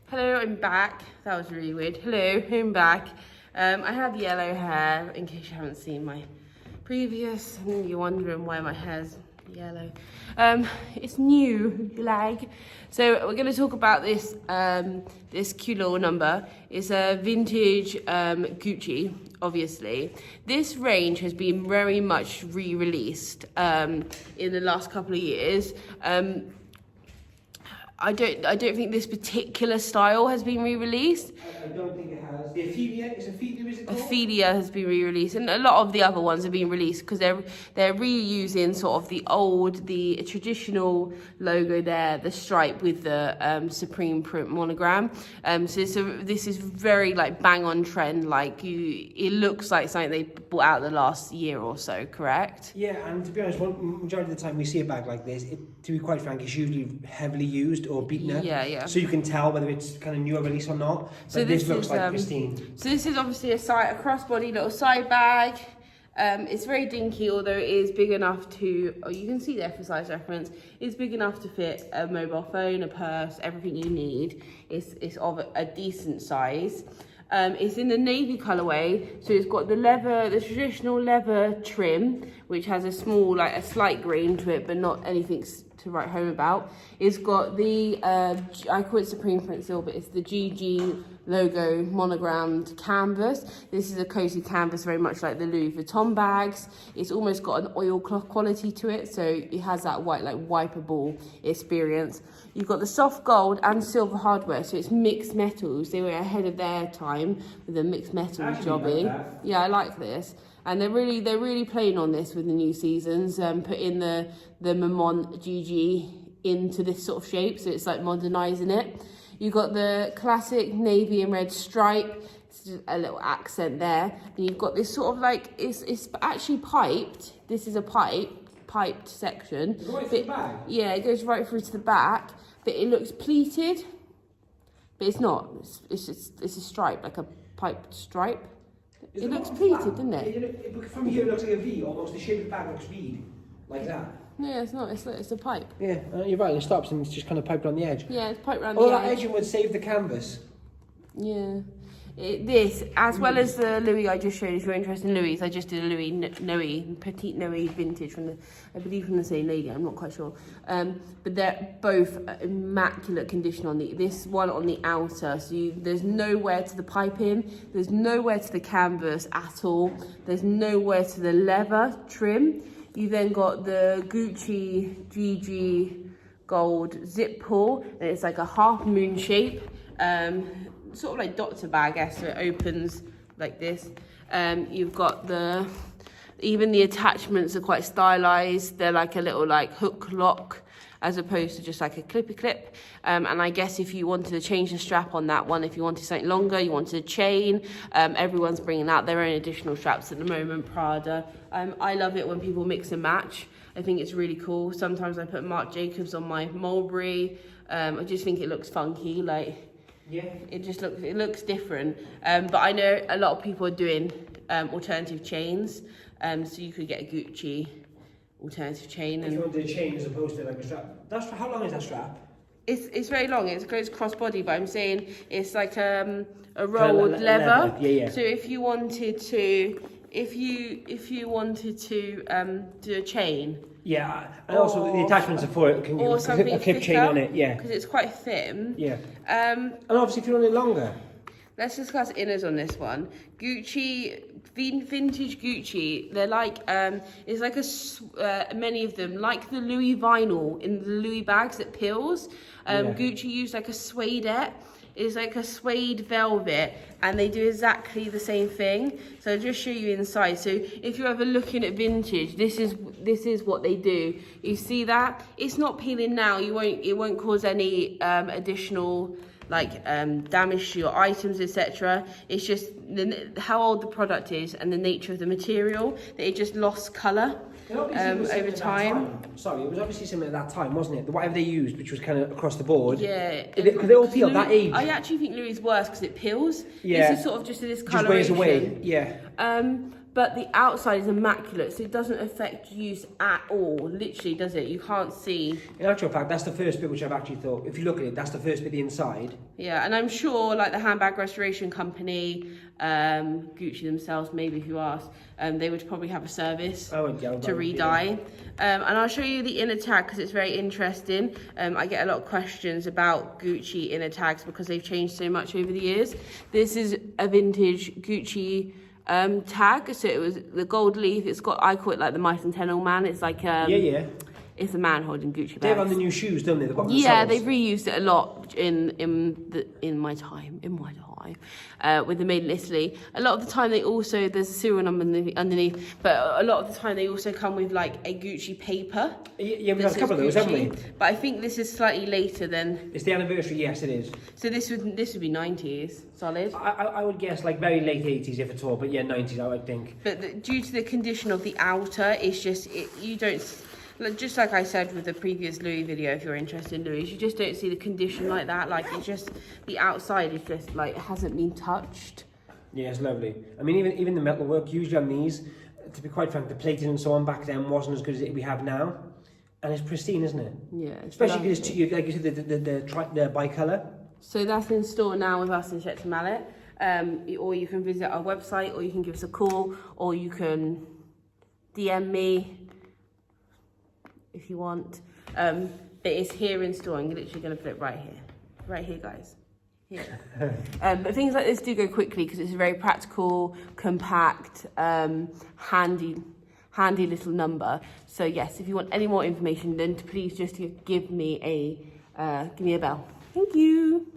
Hello, I'm back. That was really weird. Hello, I'm back. I have yellow hair, in case you haven't seen my previous, and you're wondering why my hair's yellow. It's new, lag. So we're going to talk about this this cute little number. It's a vintage Gucci, obviously. This range has been very much re-released in the last couple of years. I don't think this particular style has been re-released. I don't think it has. The Ophelia, is it called? Ophelia has been re-released, and a lot of the other ones have been released because they're reusing sort of the traditional logo there, the stripe with the Supreme print monogram. So this is very like bang on trend. Like it looks like something they bought out the last year or so. Correct? Yeah, and to be honest, majority of the time we see a bag like this, to be quite frank, it's usually heavily used or beaten up. Yeah. So you can tell whether it's kind of newer release or not. So this looks like pristine. So this is obviously a crossbody little side bag. It's very dinky, although it is big enough to, you can see there for size reference, it's big enough to fit a mobile phone, a purse, everything you need. It's of a decent size. It's in the navy colorway, so it's got the traditional leather trim, which has a slight grain to it, but not anything to write home about. It's got the, I call it Supreme print still, but it's the GG logo monogrammed canvas. This is a cozy canvas, very much like the Louis Vuitton bags. It's almost got an oilcloth quality to it, so it has that white, like wipeable experience. You've got the soft gold and silver hardware, so it's mixed metals. They were ahead of their time with the mixed metals jobbing. Yeah, I like this. And they're really playing on this with the new seasons, putting the Mamont GG into this sort of shape, so it's like modernising it. You've got the classic navy and red stripe, a little accent there. And you've got this sort of like, it's actually piped. This is a piped section. Right through the back? Yeah, it goes right through to the back, but it looks pleated, but it's not. It's a stripe, like a piped stripe. It looks pleated, doesn't it? From here it looks like a V, almost. The shape of the bag looks V, like that. No, it's not. It's a pipe. Yeah, you're right. It stops and it's just kind of piped on the edge. Yeah, it's piped around the edge. That edging would save the canvas. Yeah. This, as well as the Louis I just showed, if you're interested in Louis, I just did a Louis Noe, Petite Noe vintage I believe from the same lady, I'm not quite sure. But they're both immaculate condition on this one on the outer, so there's nowhere to the piping, there's nowhere to the canvas at all, there's nowhere to the leather trim. You then got the Gucci GG gold zip pull, and it's like a half moon shape. Sort of like Dr. bag, so it opens like this. You've got even the attachments are quite stylized. They're like a little like hook lock as opposed to just like a clippy clip. And I guess if you wanted to change the strap on that one, if you wanted something longer, you wanted a chain, everyone's bringing out their own additional straps at the moment, Prada. I love it when people mix and match. I think it's really cool. Sometimes I put Marc Jacobs on my Mulberry. I just think it looks funky, like, yeah, it looks different. But I know a lot of people are doing alternative chains. So you could get a Gucci alternative chain. If you wanted a chain as opposed to like a strap. How long is that strap? It's very long. It goes crossbody, but I'm saying it's like a rolled leather. Yeah. So if you wanted to, do a chain. Yeah, and also the attachments are for it. Can you a clip chain on it? Yeah, because it's quite thin. Yeah. And obviously, if you want it longer. Let's discuss inners on this one. Gucci, vintage Gucci. They're like it's like many of them like the Louis vinyl in the Louis bags that peels. Gucci used like a suede-ette. It's like a suede velvet, and they do exactly the same thing. So I'll just show you inside. So if you're ever looking at vintage, this is what they do. You see that? It's not peeling now. It won't cause any additional like damage to your items, etc. It's just how old the product is and the nature of the material that it just lost colour over time. Sorry, it was obviously something at that time, wasn't it? The whatever they used, which was kind of across the board. Yeah. Because they all peel that age. I actually think Louis is worse because it peels. Yeah. This is sort of just a discoloration. Just weighs away. Yeah. but the outside is immaculate, so it doesn't affect use at all. Literally, does it? You can't see. In actual fact, that's the first bit which I've actually thought, if you look at it, that's the first bit inside. Yeah, and I'm sure like the handbag restoration company, Gucci themselves, maybe if you ask, they would probably have a service to re-dye. And I'll show you the inner tag because it's very interesting. I get a lot of questions about Gucci inner tags because they've changed so much over the years. This is a vintage Gucci tag, so it was the gold leaf. It's got, I call it like the Bicentennial Man. It's like it's a man holding Gucci bags. They have on the new shoes, don't they? Yeah, they've reused it a lot in my time with the Made in Italy. A lot of the time they also, there's a serial number underneath, but a lot of the time they also come with like a Gucci paper. Yeah, we've got a couple of those, haven't we? But I think this is slightly later than. It's the anniversary, yes, it is. So this would be 90s, solid. I would guess like very late 80s if at all, but yeah, 90s I would think. But due to the condition of the outer, it's just you don't. Just like I said with the previous Louis video, if you're interested in Louis, you just don't see the condition like that. Like it's just, the outside is just like, it hasn't been touched. Yeah, it's lovely. I mean, even the metal work usually on these, to be quite frank, the plating and so on back then wasn't as good as we have now. And it's pristine, isn't it? Yeah. Especially because it's, like you said, the bicolour. So that's in store now with us in Shetland Mallet. Or you can visit our website, or you can give us a call, or you can DM me if you want. But it's here in store. I'm literally going to put it right here, guys. Here. But things like this do go quickly because it's a very practical, compact, handy little number. So yes, if you want any more information, then please just give me a bell. Thank you.